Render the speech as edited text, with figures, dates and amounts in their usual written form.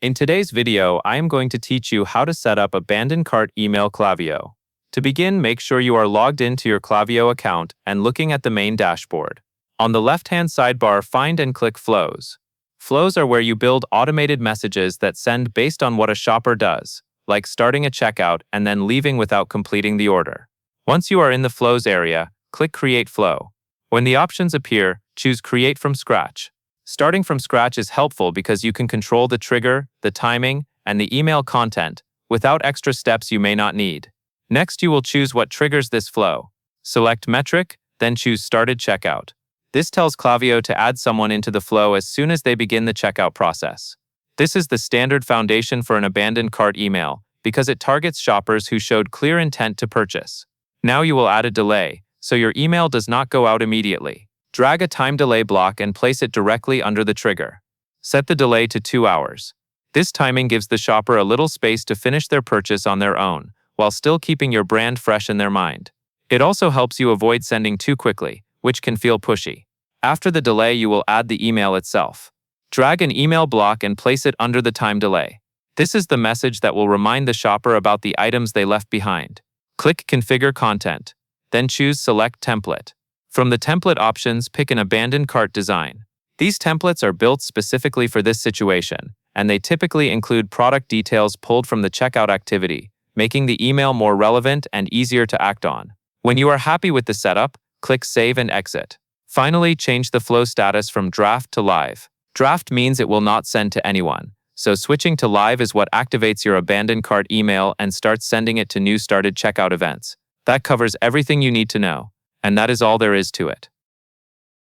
In today's video, I am going to teach you how to set up abandoned cart email Klaviyo. To begin, make sure you are logged into your Klaviyo account and looking at the main dashboard. On the left-hand sidebar, find and click Flows. Flows are where you build automated messages that send based on what a shopper does, like starting a checkout and then leaving without completing the order. Once you are in the Flows area, click Create Flow. When the options appear, choose Create from Scratch. Starting from scratch is helpful because you can control the trigger, the timing, and the email content without extra steps you may not need. Next, you will choose what triggers this flow. Select Metric, then choose Started Checkout. This tells Klaviyo to add someone into the flow as soon as they begin the checkout process. This is the standard foundation for an abandoned cart email because it targets shoppers who showed clear intent to purchase. Now you will add a delay, so your email does not go out immediately. Drag a time delay block and place it directly under the trigger. Set the delay to 2 hours. This timing gives the shopper a little space to finish their purchase on their own, while still keeping your brand fresh in their mind. It also helps you avoid sending too quickly, which can feel pushy. After the delay, you will add the email itself. Drag an email block and place it under the time delay. This is the message that will remind the shopper about the items they left behind. Click Configure Content, then choose Select Template. From the template options, pick an abandoned cart design. These templates are built specifically for this situation, and they typically include product details pulled from the checkout activity, making the email more relevant and easier to act on. When you are happy with the setup, click Save and Exit. Finally, change the flow status from Draft to Live. Draft means it will not send to anyone, so switching to Live is what activates your abandoned cart email and starts sending it to new started checkout events. That covers everything you need to know. And that is all there is to it.